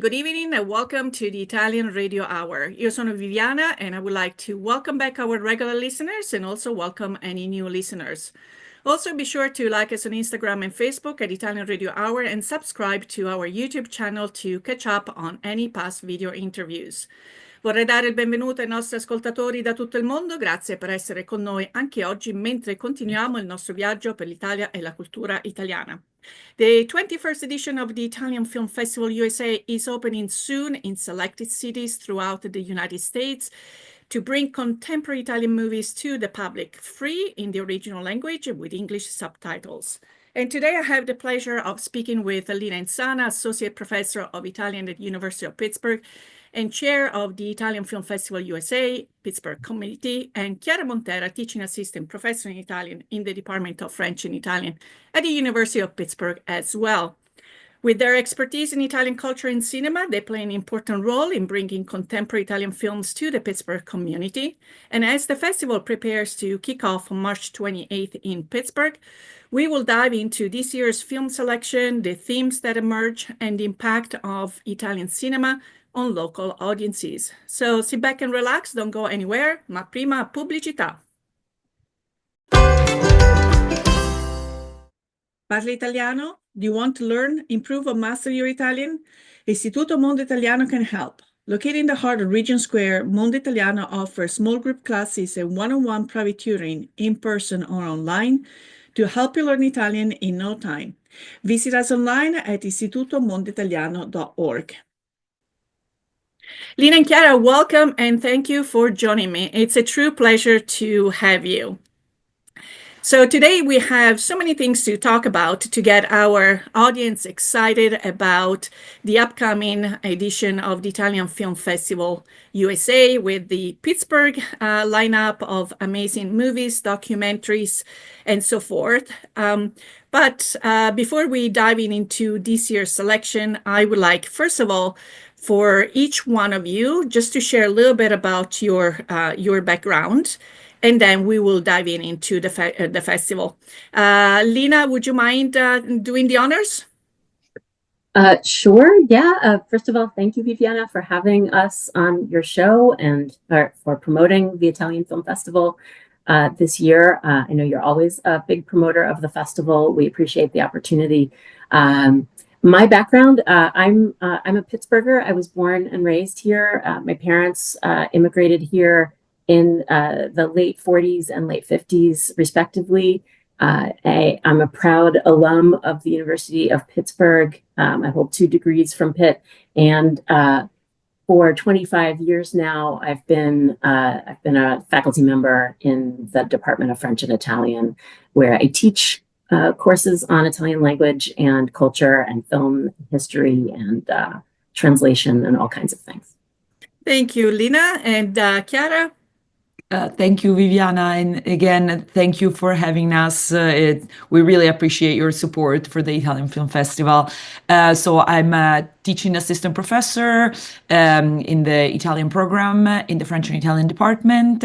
good evening, and welcome to the Italian Radio Hour. Io sono Viviana, and I would like to welcome back our regular listeners and also welcome any new listeners. Also, be sure to like us on Instagram and Facebook at Italian Radio Hour and subscribe to our YouTube channel to catch up on any past video interviews. Vorrei dare il benvenuto ai nostri ascoltatori da tutto il mondo, grazie per essere con noi anche oggi mentre continuiamo il nostro viaggio per l'Italia e la cultura italiana. The 21st edition of the Italian Film Festival USA is opening soon in selected cities throughout the United States to bring contemporary Italian movies to the public, free in the original language with English subtitles. And today I have the pleasure of speaking with Lina Insana, Associate Professor of Italian at the University of Pittsburgh and Chair of the Italian Film Festival USA, Pittsburgh Committee, and Chiara Montera, Teaching Assistant Professor in Italian in the Department of French and Italian at the University of Pittsburgh as well. With their expertise in Italian culture and cinema, they play an important role in bringing contemporary Italian films to the Pittsburgh community. And as the festival prepares to kick off on March 28th in Pittsburgh, we will dive into this year's film selection, the themes that emerge, and the impact of Italian cinema on local audiences. So sit back and relax, don't go anywhere, ma prima pubblicità. Parli italiano? Do you want to learn, improve, or master your Italian? Istituto Mondo Italiano can help. Located in the heart of Regent Square, Mondo Italiano offers small group classes and one-on-one private tutoring in person or online to help you learn Italian in no time. Visit us online at istitutomondoitaliano.org. Lina and Chiara, welcome and thank you for joining me. It's a true pleasure to have you. So today we have so many things to talk about to get our audience excited about the upcoming edition of the Italian Film Festival USA with the Pittsburgh lineup of amazing movies, documentaries, and so forth. But before we dive into this year's selection, I would like, first of all, for each one of you, just to share a little bit about your background, and then we will dive into the festival. Lina, would you mind doing the honors? Sure, yeah. First of all, thank you, Viviana, for having us on your show and for promoting the Italian Film Festival this year. I know you're always a big promoter of the festival. We appreciate the opportunity. My background, I'm a Pittsburgher. I was born and raised here. My parents immigrated here in the late 40s and late 50s, respectively. I'm a proud alum of the University of Pittsburgh. I hold 2 degrees from Pitt, and for 25 years now, I've been a faculty member in the Department of French and Italian, where I teach courses on Italian language and culture and film history and translation and all kinds of things. Thank you, Lina. And Chiara? Thank you, Viviana, and again, thank you for having us. We really appreciate your support for the Italian Film Festival. So I'm a teaching assistant professor in the Italian program in the French and Italian department.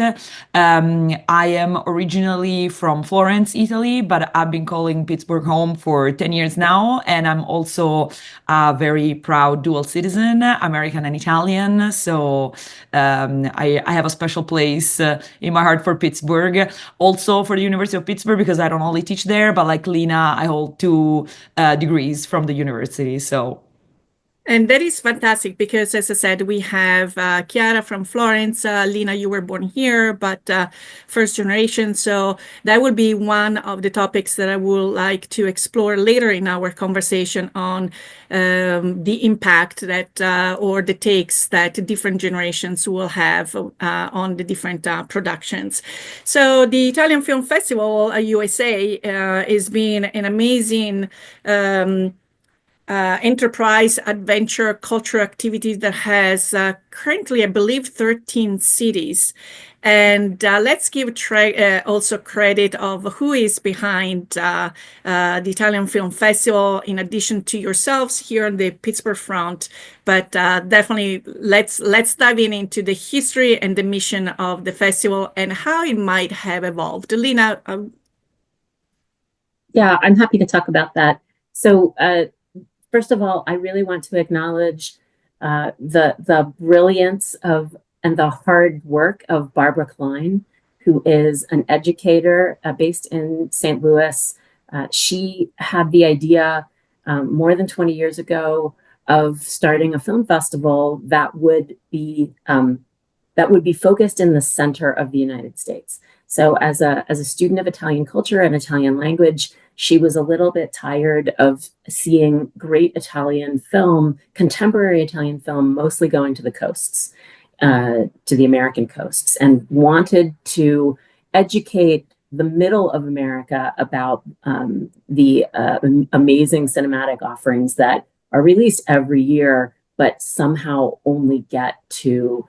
I am originally from Florence, Italy, but I've been calling Pittsburgh home for 10 years now, and I'm also a very proud dual citizen, American and Italian. So I have a special place in my heart for Pittsburgh, also for the University of Pittsburgh, because I don't only teach there, but like Lina, I hold 2 degrees from the university. And that is fantastic because, as I said, we have Chiara from Florence. Lina, you were born here, but first generation. So that would be one of the topics that I would like to explore later in our conversation on the impact that or the takes that different generations will have on the different productions. So the Italian Film Festival USA is being an amazing enterprise, adventure, cultural activity that has currently, I believe, 13 cities. And let's give also credit of who is behind the Italian Film Festival, in addition to yourselves here on the Pittsburgh front. But definitely, let's dive into the history and the mission of the festival and how it might have evolved. Lina. Yeah, I'm happy to talk about that. So, first of all, I really want to acknowledge the brilliance of and the hard work of Barbara Klein, who is an educator based in St. Louis. She had the idea more than 20 years ago of starting a film festival that would be focused in the center of the United States. So as a student of Italian culture and Italian language, she was a little bit tired of seeing great Italian film, contemporary Italian film, mostly going to the coasts, to the American coasts, and wanted to educate the middle of America about the amazing cinematic offerings that are released every year, but somehow only get to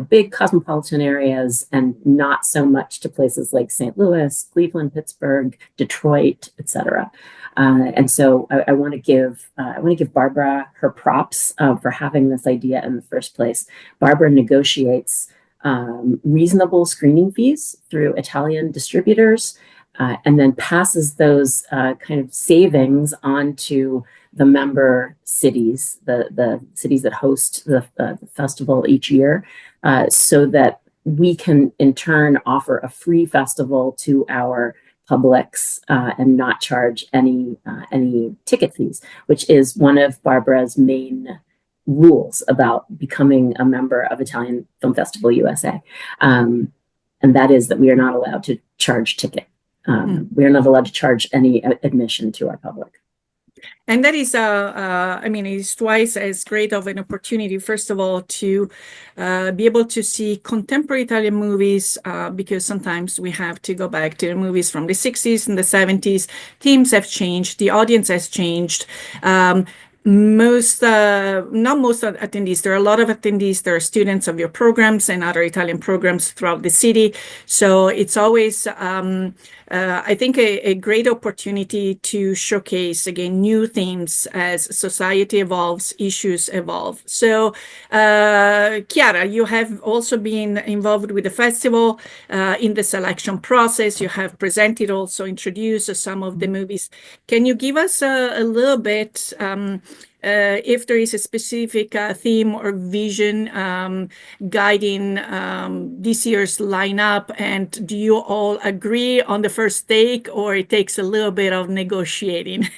big cosmopolitan areas and not so much to places like St. Louis, Cleveland, Pittsburgh, Detroit, etc. And so I want to give Barbara her props for having this idea in the first place. Barbara negotiates reasonable screening fees through Italian distributors, and then passes those kind of savings on to the member cities, the cities that host the festival each year, so that we can in turn offer a free festival to our publics and not charge any ticket fees, which is one of Barbara's main rules about becoming a member of Italian Film Festival USA. And that is that we are not allowed to charge ticket. We are not allowed to charge any admission to our public. And that is, it's twice as great of an opportunity, first of all, to be able to see contemporary Italian movies, because sometimes we have to go back to the movies from the 60s and the 70s. Themes have changed, the audience has changed. Not most attendees, there are a lot of attendees, there are students of your programs and other Italian programs throughout the city. So it's always, I think, a great opportunity to showcase, again, new themes as society evolves, issues evolve. So, Chiara, you have also been involved with the festival in the selection process. You have presented, also introduced some of the movies. Can you give us a little bit, if there is a specific theme or vision guiding this year's lineup, and do you all agree on the first take, or it takes a little bit of negotiating?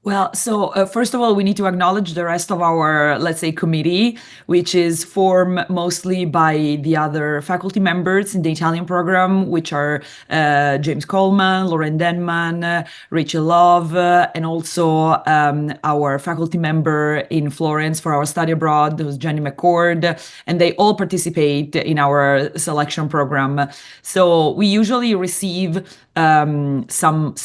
Well, so first of all, we need to acknowledge the rest of our, let's say, committee, which is formed mostly by the other faculty members in the Italian program, which are James Coleman, Lauren Denman, Rachel Love, and also our faculty member in Florence for our study abroad, who's Jenny McCord, and they all participate in our selection program. So we usually receive some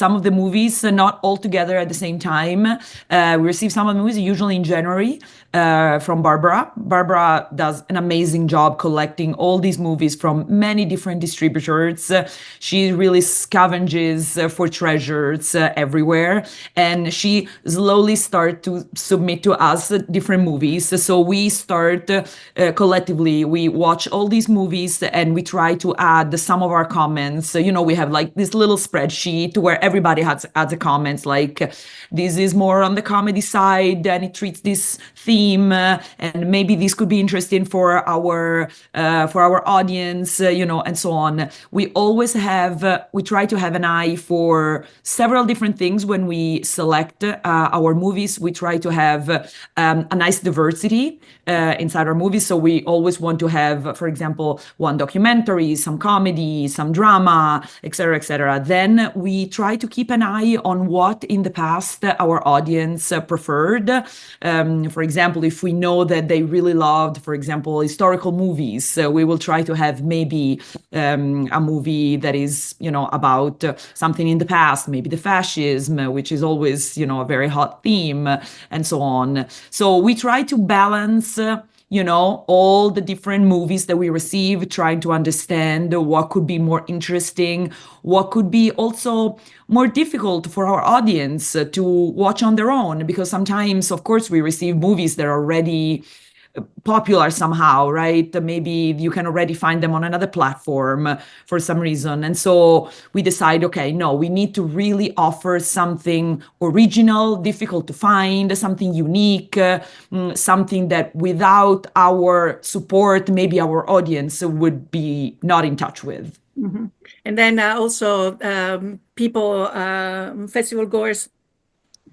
of the movies, not all together at the same time. We receive some of the movies usually in January from Barbara. Barbara does an amazing job collecting all these movies from many different distributors. She really scavenges for treasures everywhere, and she slowly starts to submit to us different movies. So we start collectively, we watch all these movies and we try to add some of our comments. We have like this little spreadsheet where everybody adds the comments, like this is more on the comedy side and it treats this theme, and maybe this could be interesting for our audience, and so on. We try to have an eye for several different things when we select our movies. We try to have a nice diversity inside our movies. So we always want to have, for example, one documentary, some comedy, some drama, etc., etc. Then we try to keep an eye on what in the past our audience preferred. For example, if we know that they really loved, for example, historical movies, we will try to have maybe a movie that is, about something in the past, maybe the fascism, which is always, a very hot theme, and so on. So we try to balance all the different movies that we receive, trying to understand what could be more interesting, what could be also more difficult for our audience to watch on their own, because sometimes, of course, we receive movies that are already popular somehow, right? Maybe you can already find them on another platform for some reason. And so we decide, okay, no, we need to really offer something original, difficult to find, something unique, something that without our support, maybe our audience would be not in touch with. Mm-hmm. And then also people, festival goers,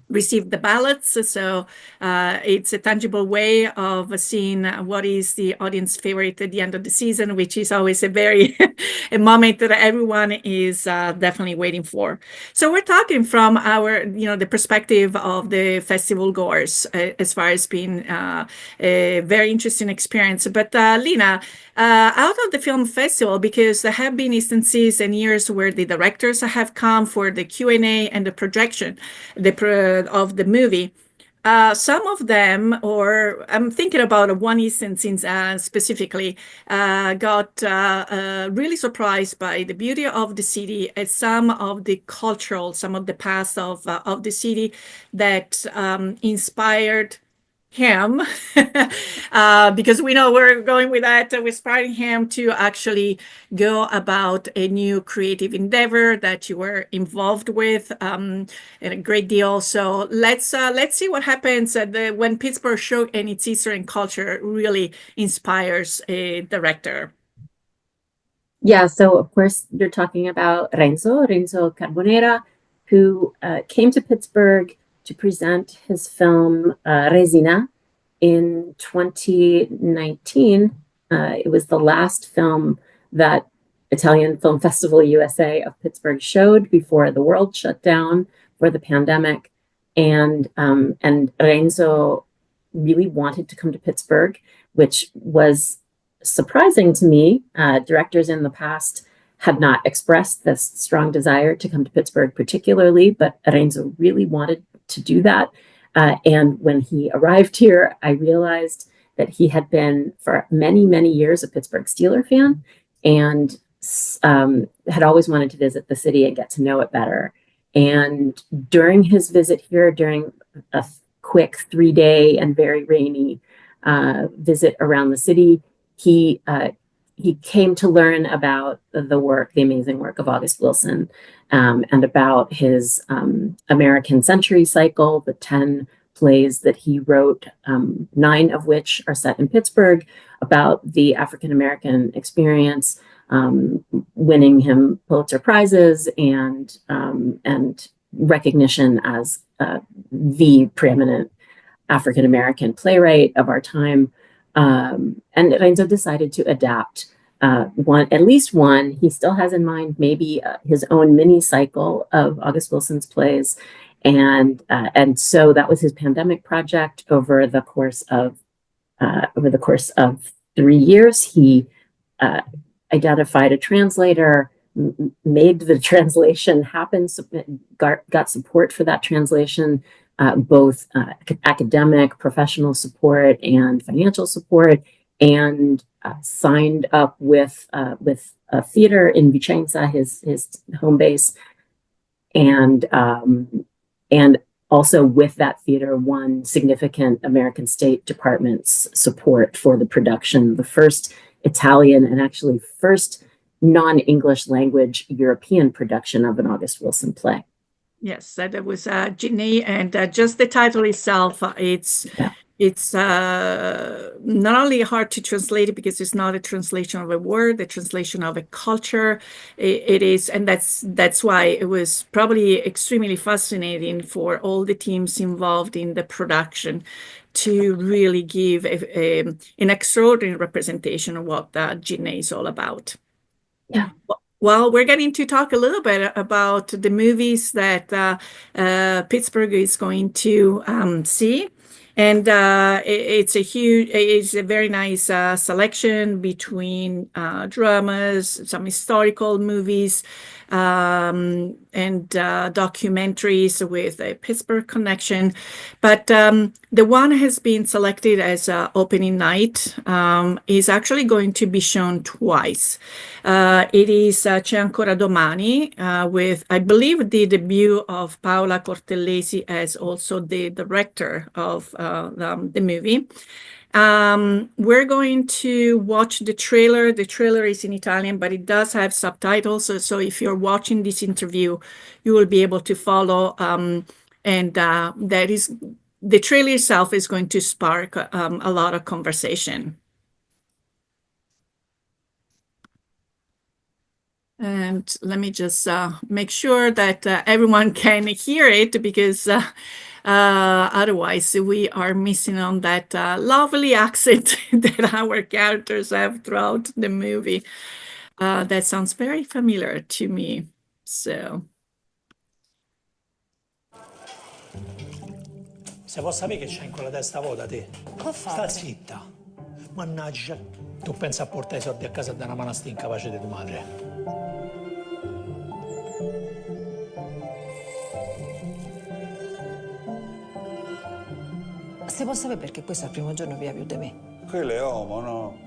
receive the ballots, so it's a tangible way of seeing what is the audience favorite at the end of the season, which is always a very a moment that everyone is definitely waiting for. So we're talking from our, the perspective of the festival goers, as far as being a very interesting experience. But Lina, out of the film festival, because there have been instances and years where the directors have come for the Q&A and the projection of the movie. Some of them, or I'm thinking about one instance specifically, got really surprised by the beauty of the city and some of the past of the city that inspired him, because we know we're going with that, inspiring him to actually go about a new creative endeavor that you were involved with in a great deal. So let's see what happens when Pittsburgh show and its history and culture really inspires a director. Yeah, so of course you're talking about Renzo Carbonera, who came to Pittsburgh to present his film Resina in 2019. It was the last film that Italian Film Festival USA of Pittsburgh showed before the world shut down for the pandemic. And Renzo really wanted to come to Pittsburgh, which was surprising to me. Directors in the past had not expressed this strong desire to come to Pittsburgh particularly, but Renzo really wanted to do that. And when he arrived here, I realized that he had been for many, many years a Pittsburgh Steelers fan and had always wanted to visit the city and get to know it better. And during his visit here, during a quick 3-day and very rainy visit around the city, he came to learn about the amazing work of August Wilson, and about his American Century cycle, the 10 plays that he wrote, 9 of which are set in Pittsburgh, about the African-American experience, winning him Pulitzer Prizes and recognition as the preeminent African-American playwright of our time. And Renzo decided to adapt at least one. He still has in mind maybe his own mini cycle of August Wilson's plays, and so that was his pandemic project. Over the course of 3 years, he identified a translator, made the translation happen, got support for that translation, both academic, professional support, and financial support, and signed up with a theater in Vicenza, his home base, and also with that theater won significant American State Department's support for the production, the first Italian and actually first non-English language European production of an August Wilson play. Yes, that was Ginny, and just the title itself, it's not only hard to translate because it's not a translation of a word, a translation of a culture. It is, and that's why it was probably extremely fascinating for all the teams involved in the production to really give an extraordinary representation of what Ginny is all about. Yeah. Well, we're getting to talk a little bit about the movies that Pittsburgh is going to see. And it's a very nice selection between dramas, some historical movies, and documentaries with a Pittsburgh connection. But the one has been selected as opening night is actually going to be shown twice. It is C'è ancora domani, with, I believe, the debut of Paola Cortellesi as also the director of the movie. We're going to watch the trailer. The trailer is in Italian, but it does have subtitles. So if you're watching this interview, you will be able to follow. And the trailer itself is going to spark a lot of conversation. And let me just make sure that everyone can hear it, because otherwise we are missing on that lovely accent that our characters have throughout the movie. That sounds very familiar to me. So. Se può sapere che c'hai in quella testa vuota te? Sta zitta. Mannaggia, tu pensa a portare i soldi a casa da una manastia incapace di tua madre. Se può sapere perché questo è il primo giorno via più di me. Quello è uomo, no?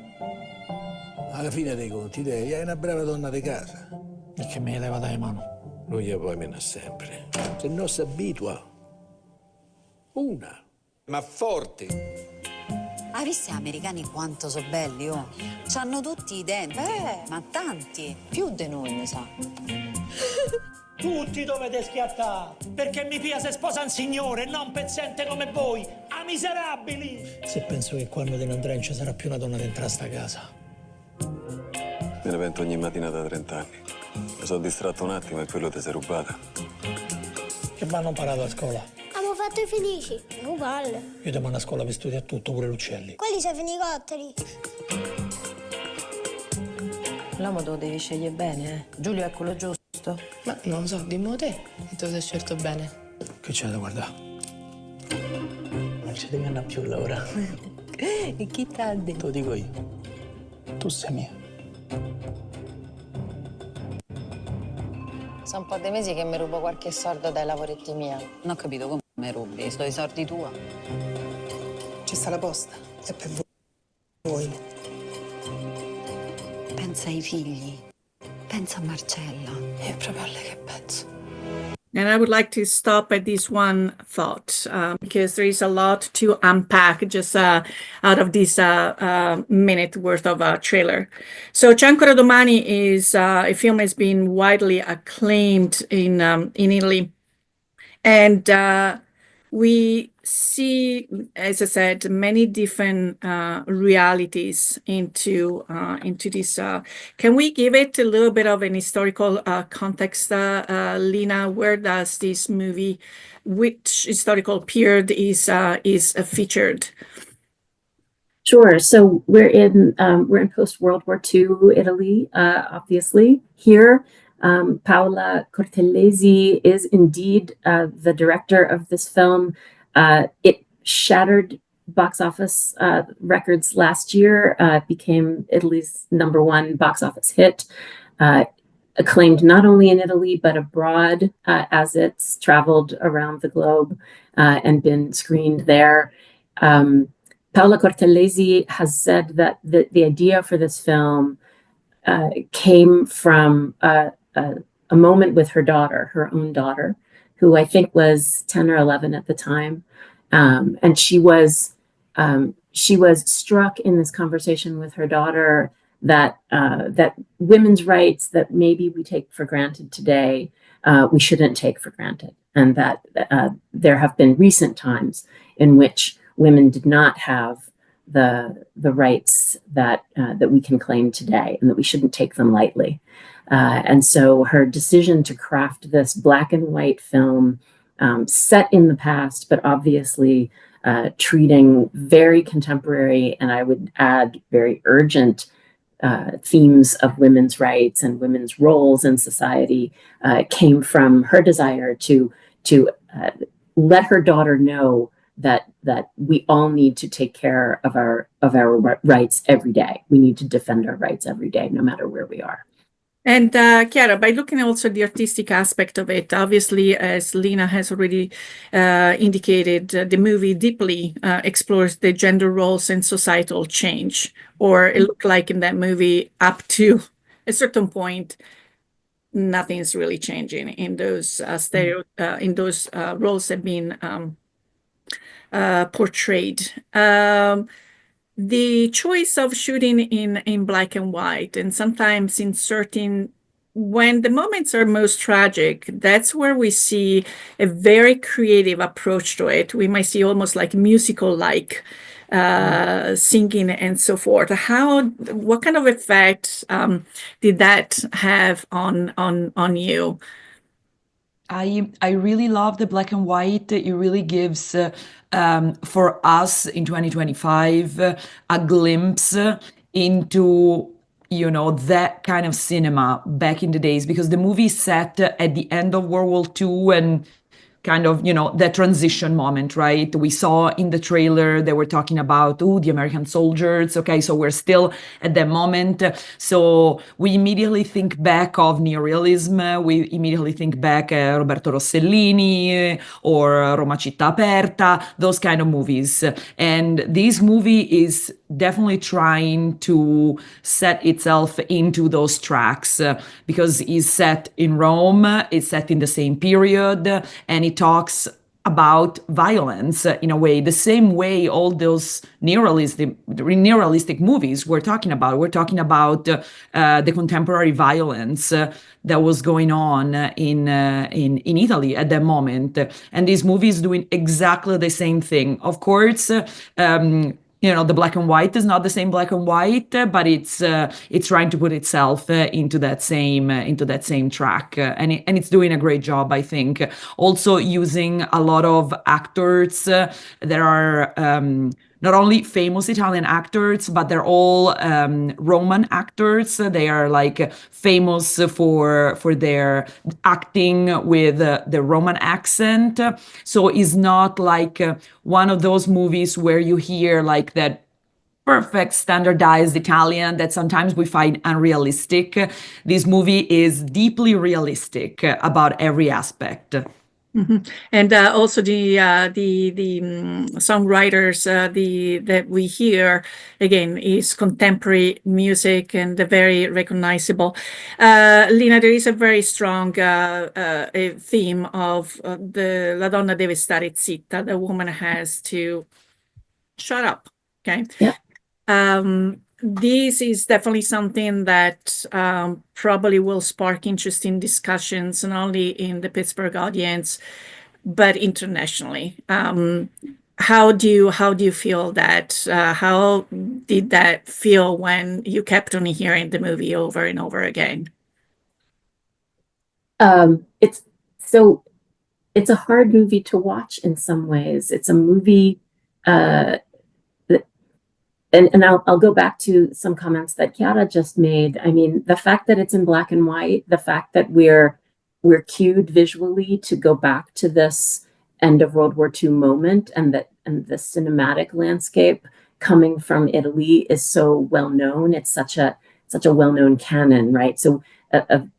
Alla fine dei conti, lei è una brava donna di casa. E che me leva dai mano? Non gli puoi meno sempre. Se no si abitua. Una, ma forte. Hai visto gli americani quanto sono belli, oh? C'hanno tutti i denti, ma tanti. Più di noi, mi sa. Tutti dovete schiattare, perché mi pia se sposa un signore e non un pezzente come voi, a miserabili! Se penso che quando te ne andrai non ci sarà più una donna dentro a sta casa. Me ne pento ogni mattina da 30 anni. Mi sono distratto un attimo e quello ti sei rubata. Che vanno imparato a scuola? Abbiamo fatto i felici, non palle. Io ti mando a scuola per studiare tutto, pure gli uccelli. Quelli sono fenicotteri. L'uomo te lo devi scegliere bene, eh? Giulio è quello giusto. Ma non lo so, dimmi te, che tu sei scelto bene. Che c'è da guardare? Non ci devi andare più, Laura. E chi t'ha detto? Te lo dico io. Tu sei mia. Sono un po' dei mesi che mi rubo qualche soldo dai lavoretti miei. Non ho capito come rubi, sto i soldi tua. Ci sta la posta, è per voi. Pensa ai figli, pensa a Marcella. È proprio a lei che penso. And I would like to stop at this one thought, because there is a lot to unpack just out of this minute worth of a trailer. So C'è ancora domani is a film has been widely acclaimed in Italy. And we see, as I said, many different realities into this. Can we give it a little bit of an historical context, Lina? Where does this movie, which historical period is featured? Sure. So we're in post-World War II Italy, obviously. Here, Paola Cortellesi is indeed the director of this film. It shattered box office records last year, became Italy's #1 box office hit, acclaimed not only in Italy, but abroad as it's traveled around the globe and been screened there. Paola Cortellesi has said that the idea for this film came from a moment with her daughter, her own daughter, who I think was 10 or 11 at the time. And she was struck in this conversation with her daughter that women's rights that maybe we take for granted today, we shouldn't take for granted. And that there have been recent times in which women did not have the rights that we can claim today, and that we shouldn't take them lightly. And so her decision to craft this black and white film set in the past, but obviously treating very contemporary, and I would add very urgent themes of women's rights and women's roles in society, came from her desire to let her daughter know that we all need to take care of our rights every day. We need to defend our rights every day, no matter where we are. And Chiara, by looking also at the artistic aspect of it, obviously, as Lina has already indicated, the movie deeply explores the gender roles and societal change. Or it looked like in that movie, up to a certain point, nothing's really changing in those roles have been portrayed. the choice of shooting in black and white, and sometimes inserting when the moments are most tragic, that's where we see a very creative approach to it. We might see almost like musical-like singing and so forth. What kind of effect did that have on you? I really love the black and white. It really gives for us in 2025 a glimpse into that kind of cinema back in the days, because the movie is set at the end of World War II and kind of, that transition moment, right? We saw in the trailer they were talking about, the American soldiers. Okay, so we're still at that moment. So we immediately think back of neorealism. We immediately think back Roberto Rossellini or Roma Città Aperta, those kind of movies. And this movie is definitely trying to set itself into those tracks because it's set in Rome, it's set in the same period, and it talks about violence in a way, the same way all those neorealistic movies we're talking about. We're talking about the contemporary violence that was going on in Italy at that moment. And this movie is doing exactly the same thing. Of course, the black and white is not the same black and white, but it's trying to put itself into that same track, and it's doing a great job, I think. Also using a lot of actors that are not only famous Italian actors, but they're all Roman actors. They are like famous for their acting with the Roman accent. So it's not like one of those movies where you hear like that perfect standardized Italian that sometimes we find unrealistic. This movie is deeply realistic about every aspect. Mm-hmm. And also the songwriters that we hear again is contemporary music and very recognizable. Lina, there is a very strong a theme of the La donna deve stare zitta. The woman has to shut up. Okay. Yeah. This is definitely something that probably will spark interesting discussions, not only in the Pittsburgh audience, but internationally. How do you feel that? How did that feel when you kept on hearing the movie over and over again? It's a hard movie to watch in some ways. It's a movie and I'll go back to some comments that Chiara just made. I mean, the fact that it's in black and white, the fact that we're cued visually to go back to this end of World War II moment, and the cinematic landscape coming from Italy is so well known. It's such a well-known canon, right? So a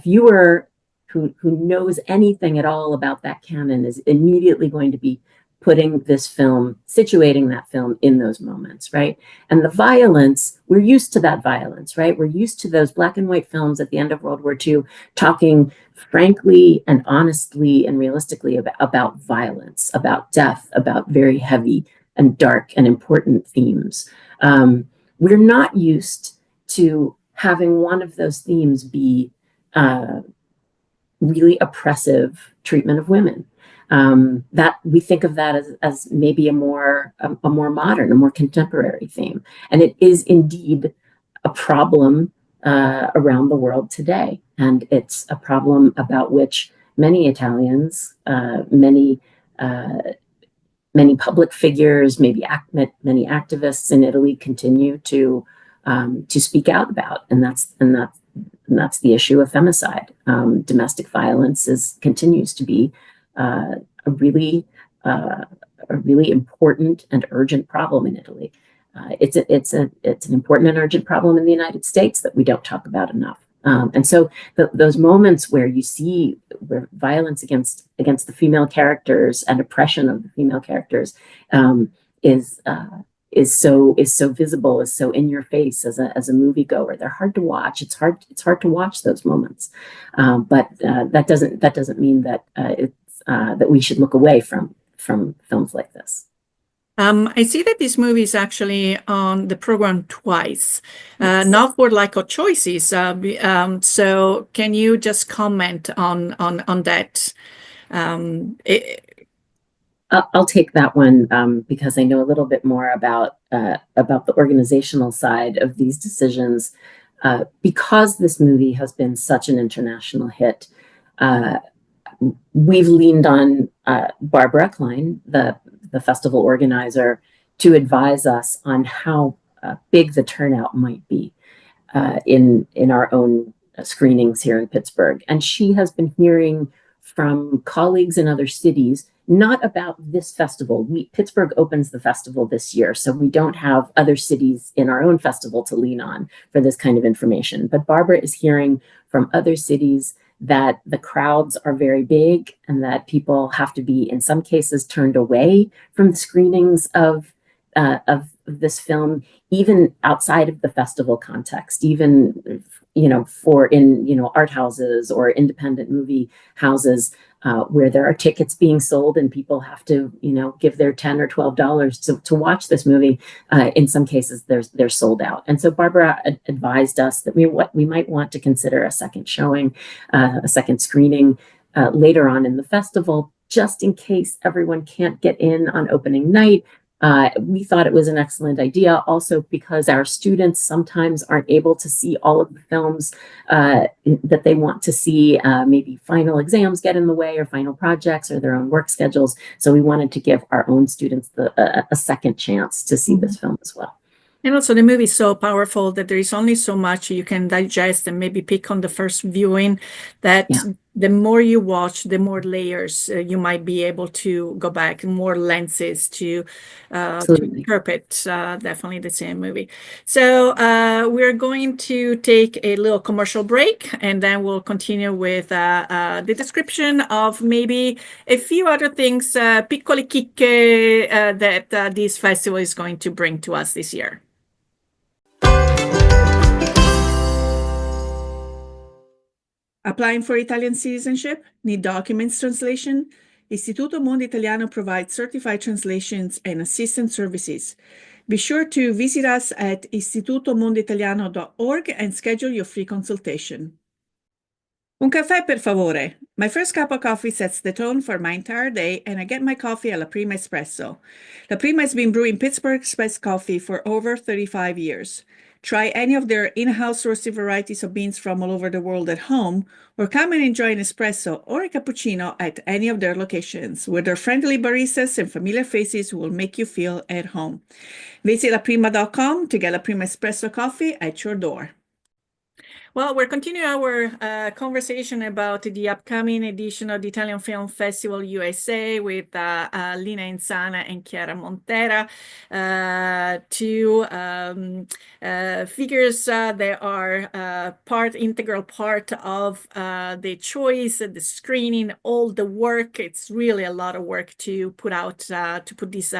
viewer who knows anything at all about that canon is immediately going to be situating that film in those moments, right? And the violence, we're used to that violence, right? We're used to those black and white films at the end of World War II talking frankly and honestly and realistically about violence, about death, about very heavy and dark and important themes. We're not used to having one of those themes be really oppressive treatment of women. That we think of that as maybe a more modern, a more contemporary theme, and it is indeed a problem around the world today, and it's a problem about which many Italians, many public figures, many activists in Italy continue to speak out about, and that's the issue of femicide. Domestic violence continues to be a really important and urgent problem in Italy. It's an important and urgent problem in the United States that we don't talk about enough. And so those moments where you see where violence against the female characters and oppression of the female characters is so visible, is so in your face as a moviegoer. They're hard to watch. It's hard to watch those moments, but that doesn't mean that that we should look away from films like this. I see that this movie is actually on the program twice, not for lack of choices. So can you just comment on that? I'll take that one because I know a little bit more about the organizational side of these decisions. Because this movie has been such an international hit, we've leaned on Barbara Klein, the festival organizer, to advise us on how big the turnout might be in our own screenings here in Pittsburgh. And she has been hearing from colleagues in other cities, not about this festival. Pittsburgh opens the festival this year, so we don't have other cities in our own festival to lean on for this kind of information. But Barbara is hearing from other cities that the crowds are very big and that people have to be, in some cases, turned away from the screenings of this film, even outside of the festival context, even for in art houses or independent movie houses where there are tickets being sold and people have to give their $10 or $12 to watch this movie. In some cases, they're sold out. And so Barbara advised us that we might want to consider a second showing, a second screening later on in the festival, just in case everyone can't get in on opening night. We thought it was an excellent idea also because our students sometimes aren't able to see all of the films that they want to see. Maybe final exams get in the way or final projects or their own work schedules. So we wanted to give our own students a second chance to see this film as well. And also the movie is so powerful that there is only so much you can digest and maybe pick on the first viewing, that the more you watch, the more layers you might be able to go back, more lenses to interpret definitely the same movie. So we're going to take a little commercial break, and then we'll continue with the description of maybe a few other things, piccole chicche, that this festival is going to bring to us this year. Applying for Italian citizenship? Need documents translation? Istituto Mondo Italiano provides certified translations and assistance services. Be sure to visit us at istitutomondoitaliano.org and schedule your free consultation. Un caffè, per favore. My first cup of coffee sets the tone for my entire day, and I get my coffee at La Prima Espresso. La Prima has been brewing Pittsburgh's best coffee for over 35 years. Try any of their in-house roasted varieties of beans from all over the world at home, or come and enjoy an espresso or a cappuccino at any of their locations, with their friendly baristas and familiar faces who will make you feel at home. Visit laprima.com to get La Prima Espresso coffee at your door. Well, we're continuing our conversation about the upcoming edition of the Italian Film Festival USA with Lina Insana and Chiara Montera, two figures that are integral part of the choice, the screening, all the work. It's really a lot of work to put out, to put this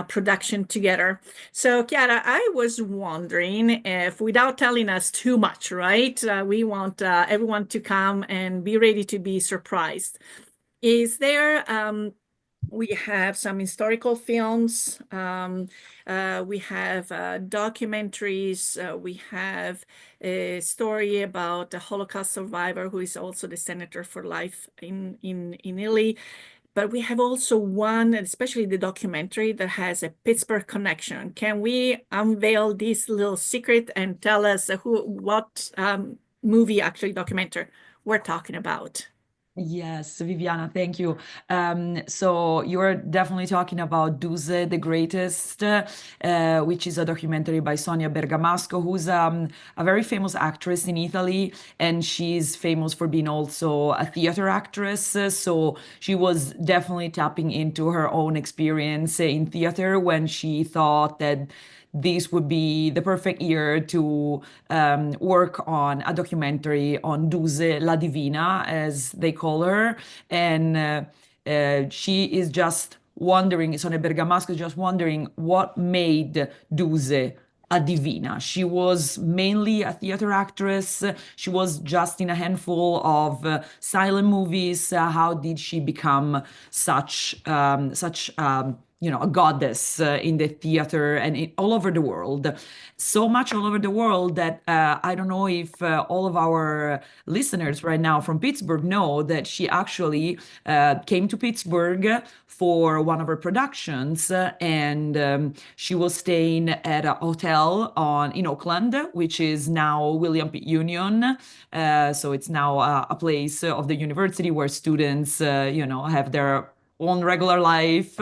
production together. So, Chiara, I was wondering if, without telling us too much, right? We want everyone to come and be ready to be surprised. Is there, we have some historical films, we have documentaries, we have a story about a Holocaust survivor who is also the senator for life in Italy. But we have also one, especially the documentary, that has a Pittsburgh connection. Can we unveil this little secret and tell us what movie, actually documentary, we're talking about? Yes, Viviana, thank you. So you're definitely talking about Duse the Greatest, which is a documentary by Sonia Bergamasco, who's a very famous actress in Italy, and she's famous for being also a theater actress. So she was definitely tapping into her own experience in theater when she thought that this would be the perfect year to work on a documentary on Duse La Divina, as they call her. And she is just wondering, Sonia Bergamasco is just wondering what made Duse a divina. She was mainly a theater actress. She was just in a handful of silent movies. How did she become such a goddess in the theater and all over the world. So much all over the world that I don't know if all of our listeners right now from Pittsburgh know that she actually came to Pittsburgh for one of her productions, and she was staying at a hotel in Oakland, which is now William Pitt Union. So it's now a place of the university where students, have their own regular life,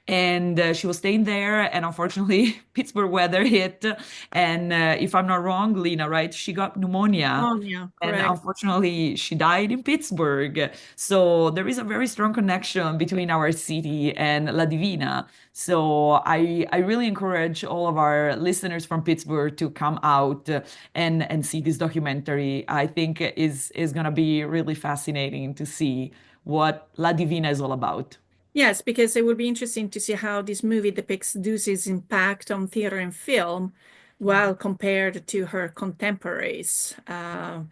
and she was staying there, and unfortunately Pittsburgh weather hit, and if I'm not wrong, Lina, right, she got pneumonia. Oh, yeah, And correct. unfortunately, she died in Pittsburgh. So there is a very strong connection between our city and La Divina. So I really encourage all of our listeners from Pittsburgh to come out and see this documentary. I think is going to be really fascinating to see what La Divina is all about. Yes, because it would be interesting to see how this movie depicts Ducey's impact on theater and film, while compared to her contemporaries. As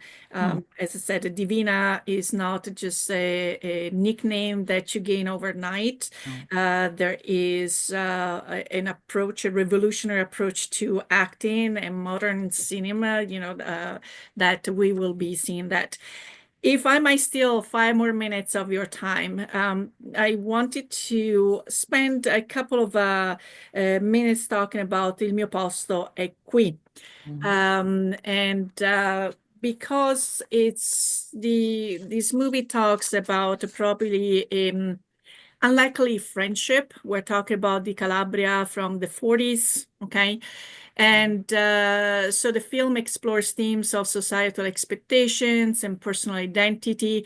I said, Divina is not just a nickname that you gain overnight. There is an approach, a revolutionary approach to acting and modern cinema, that we will be seeing that. If I might steal 5 more minutes of your time, I wanted to spend a couple of minutes talking about Il mio posto è qui. Because this movie talks about probably unlikely friendship. We're talking about the Calabria from the 40s, okay? And so the film explores themes of societal expectations and personal identity.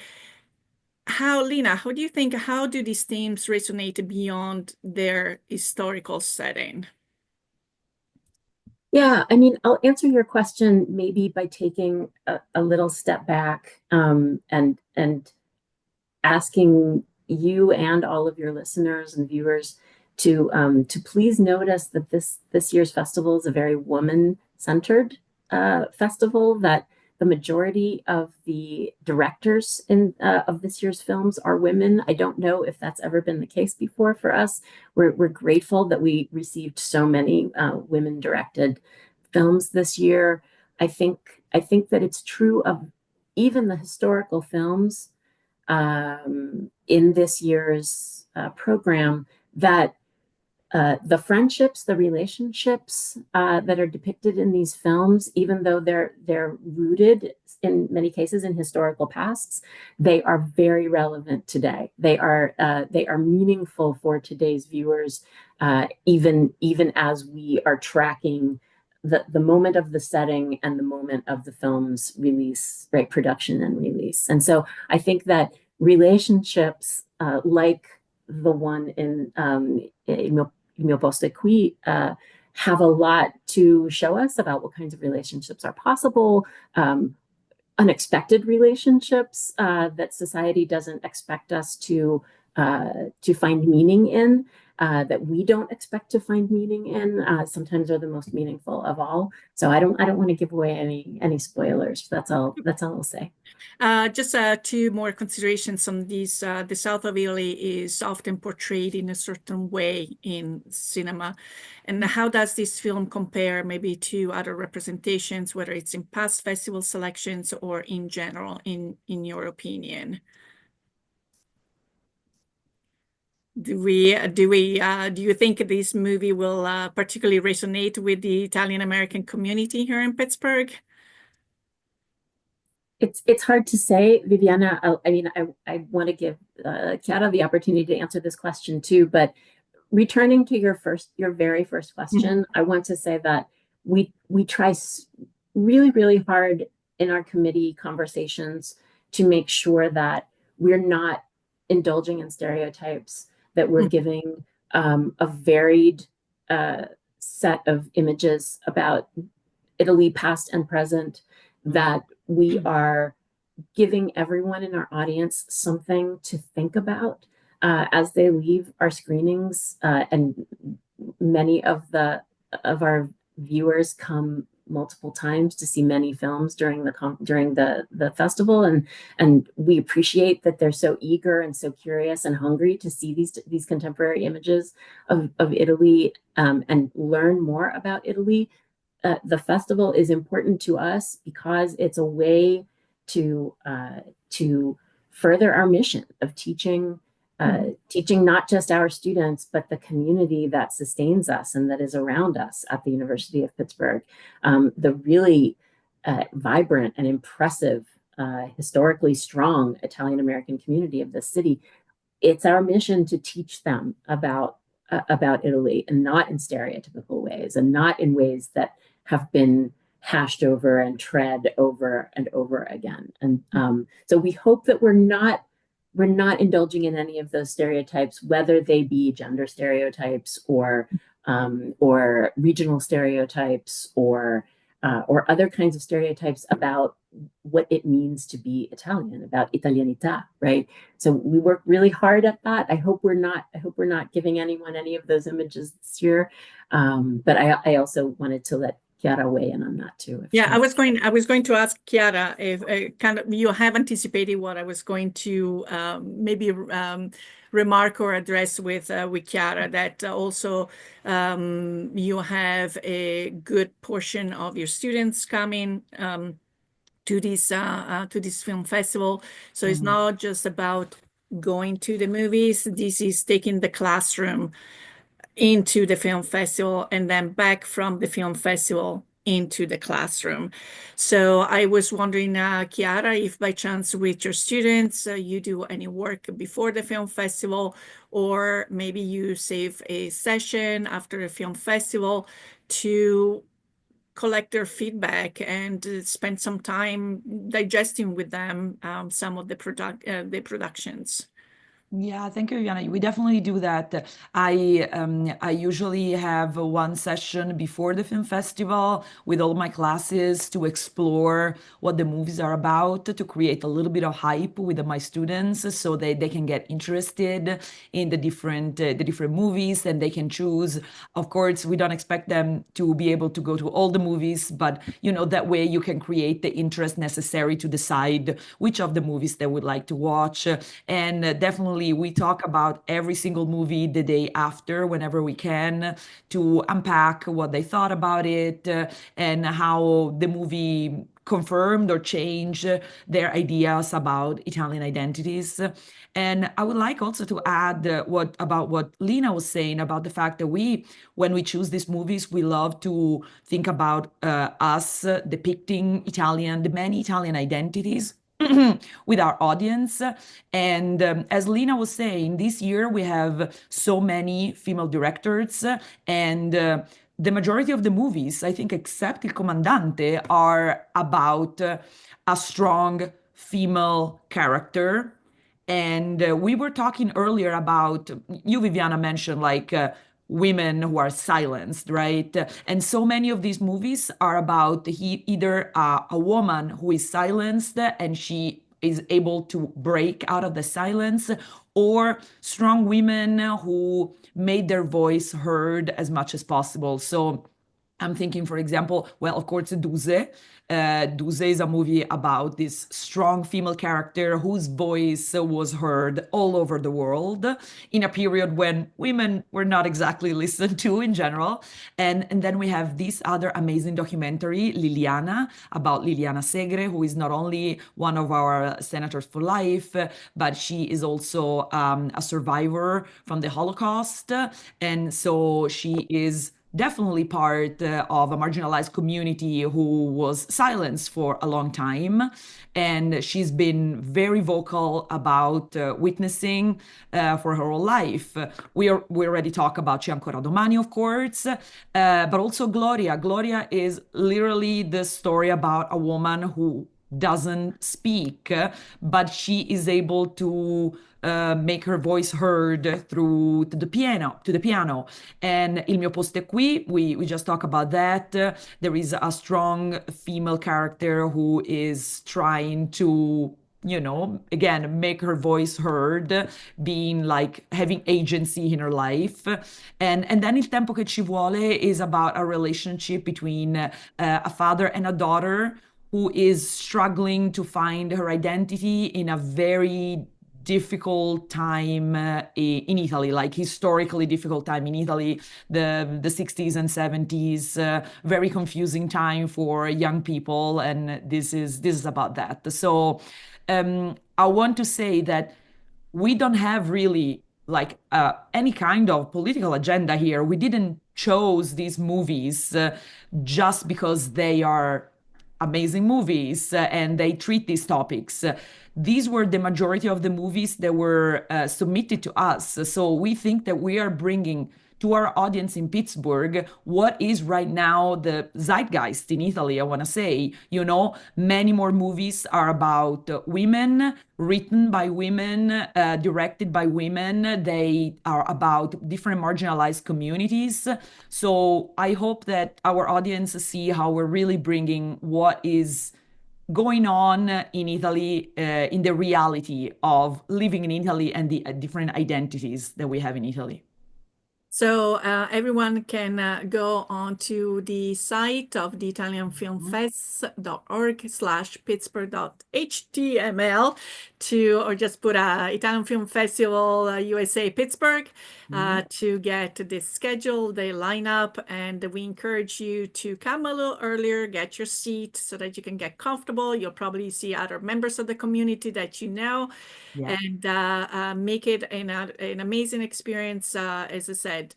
Lina, how do you think, how do these themes resonate beyond their historical setting? Yeah, I mean, I'll answer your question maybe by taking a little step back and asking you and all of your listeners and viewers to please notice that this year's festival is a very woman-centered festival, that the majority of the directors of this year's films are women. I don't know if that's ever been the case before for us. We're grateful that we received so many women-directed films this year. I think that it's true of even the historical films in this year's program, that the friendships, the relationships that are depicted in these films, even though they're rooted in many cases in historical pasts, they are very relevant today. They are meaningful for today's viewers, even as we are tracking the moment of the setting and the moment of the film's release, right, production and release. And so I think that relationships like the one in Il mio posto è qui have a lot to show us about what kinds of relationships are possible, unexpected relationships that society doesn't expect us to find meaning in, that we don't expect to find meaning in, sometimes are the most meaningful of all. So I don't want to give away any spoilers. That's all I'll say. Just two more considerations on these. The south of Italy is often portrayed in a certain way in cinema. And how does this film compare maybe to other representations, whether it's in past festival selections or in general, in your opinion? Do you think this movie will particularly resonate with the Italian American community here in Pittsburgh? It's hard to say, Viviana. I want to give Chiara the opportunity to answer this question too. But returning to your very first question, I want to say that we try really, really hard in our committee conversations to make sure that we're not indulging in stereotypes, that we're giving a varied set of images about Italy, past and present, that we are giving everyone in our audience something to think about as they leave our screenings. And many of our viewers come multiple times to see many films during the festival, and we appreciate that they're so eager and so curious and hungry to see these contemporary images of Italy, and learn more about Italy. The festival is important to us because it's a way to further our mission of teaching not just our students, but the community that sustains us and that is around us at the University of Pittsburgh. The really vibrant and impressive, historically strong Italian-American community of this city. It's our mission to teach them about Italy, and not in stereotypical ways, and not in ways that have been hashed over and tread over and over again. And so we hope that we're not indulging in any of those stereotypes, whether they be gender stereotypes or regional stereotypes or other kinds of stereotypes about what it means to be Italian, about Italianità, right? So we work really hard at that. I hope we're not giving anyone any of those images this year. But I also wanted to let Chiara weigh in on that too. Yeah, I was going to ask Chiara if kind of you have anticipated what I was going to maybe remark or address with Chiara, that also you have a good portion of your students coming to this film festival. So it's not just about going to the movies. This is taking the classroom into the film festival and then back from the film festival into the classroom. So I was wondering, Chiara, if by chance with your students, you do any work before the film festival, or maybe you save a session after a film festival to collect their feedback and spend some time digesting with them some of the productions. Yeah, thank you, Viviana. We definitely do that. I usually have one session before the film festival with all my classes to explore what the movies are about, to create a little bit of hype with my students so they can get interested in the different movies, and they can choose. Of course, we don't expect them to be able to go to all the movies, but that way you can create the interest necessary to decide which of the movies they would like to watch. And definitely we talk about every single movie the day after, whenever we can, to unpack what they thought about it and how the movie confirmed or changed their ideas about Italian identities. And I would like also to add about what Lina was saying about the fact that when we choose these movies, we love to think about us depicting the many Italian identities with our audience. And as Lina was saying, this year we have so many female directors, and the majority of the movies, I think except Il Comandante, are about a strong female character. And we were talking earlier about, you, Viviana, mentioned women who are silenced, right? And so many of these movies are about either a woman who is silenced and she is able to break out of the silence, or strong women who made their voice heard as much as possible. So I'm thinking, for example, well, of course, Duse. Duse is a movie about this strong female character whose voice was heard all over the world in a period when women were not exactly listened to in general. And then we have this other amazing documentary, Liliana, about Liliana Segre, who is not only one of our senators for life, but she is also a survivor from the Holocaust. And so she is definitely part of a marginalized community who was silenced for a long time. And she's been very vocal about witnessing for her whole life. We already talked about C'è ancora domani, of course, but also Gloria. Gloria is literally the story about a woman who doesn't speak, but she is able to make her voice heard through the piano. And Il mio posto è qui, we just talk about that. There is a strong female character who is trying to again, make her voice heard, being like having agency in her life. And then Il tempo che ci vuole is about a relationship between a father and a daughter who is struggling to find her identity in a very difficult time in Italy, like historically difficult time in Italy, the 60s and 70s, very confusing time for young people, and this is about that. So I want to say that we don't have really like any kind of political agenda here. We didn't chose these movies just because they are amazing movies and they treat these topics. These were the majority of the movies that were submitted to us. So we think that we are bringing to our audience in Pittsburgh what is right now the zeitgeist in Italy, I want to say. Many more movies are about women, written by women, directed by women. They are about different marginalized communities. So I hope that our audience see how we're really bringing what is going on in Italy, in the reality of living in Italy and the different identities that we have in Italy. So everyone can go onto the site of the italianfilmfest.org/pittsburgh.html or just put Italian Film Festival USA Pittsburgh to get the schedule, the lineup, and we encourage you to come a little earlier, get your seat so that you can get comfortable. You'll probably see other members of the community that you know. Yeah. And make it an amazing experience. As I said,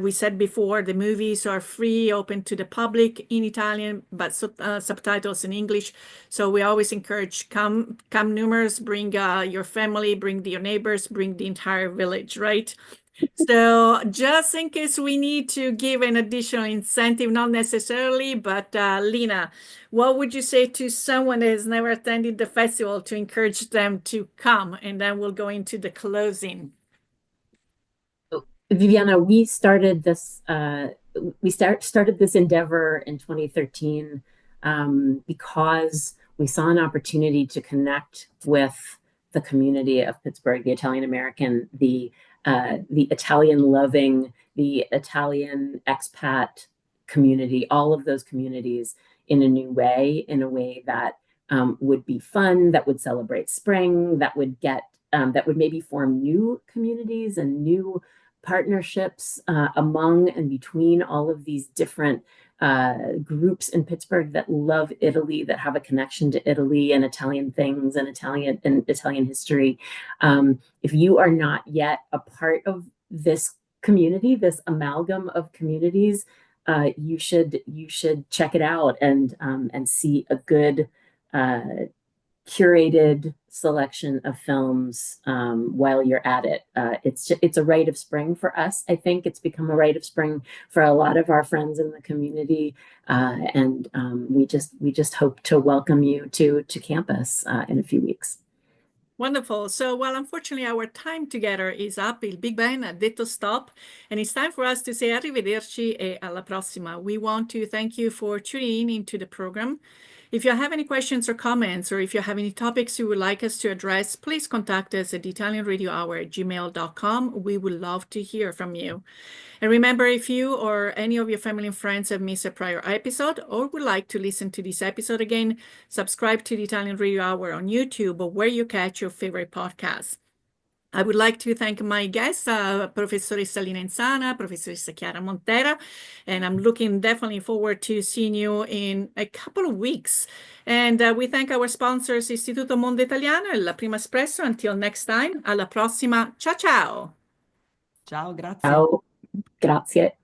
we said before, the movies are free, open to the public in Italian, but subtitles in English. So we always encourage come numerous, bring your family, bring your neighbors, bring the entire village, right? So just in case we need to give an additional incentive, not necessarily, but Lina, what would you say to someone that has never attended the festival to encourage them to come? And then we'll go into the closing. Viviana, we started this started this endeavor in 2013 because we saw an opportunity to connect with the community of Pittsburgh, the Italian American, the Italian loving, the Italian expat community, all of those communities in a new way, in a way that would be fun, that would celebrate spring, that would maybe form new communities and new partnerships among and between all of these different groups in Pittsburgh that love Italy, that have a connection to Italy and Italian things and Italian history. If you are not yet a part of this community, this amalgam of communities, you should check it out and see a good curated selection of films while you're at it. It's a rite of spring for us. I think it's become a rite of spring for a lot of our friends in the community, and we just hope to welcome you to campus in a few weeks. Wonderful. So, well, unfortunately, our time together is up. Il Big Ben ha detto stop, and it's time for us to say arrivederci e alla prossima. We want to thank you for tuning in into the program. If you have any questions or comments, or if you have any topics you would like us to address, please contact us at italianradiohour@gmail.com. We would love to hear from you. And remember, if you or any of your family and friends have missed a prior episode or would like to listen to this episode again, subscribe to the Italian Radio Hour on YouTube or where you catch your favorite podcasts. I would like to thank my guests, Professoressa Lina Insana, Professoressa Chiara Montera, and I'm looking definitely forward to seeing you in a couple of weeks. And we thank our sponsors, Istituto Mondo Italiano e La Prima Espresso. Until next time, alla prossima. Ciao, ciao. Ciao, grazie. Ciao, grazie.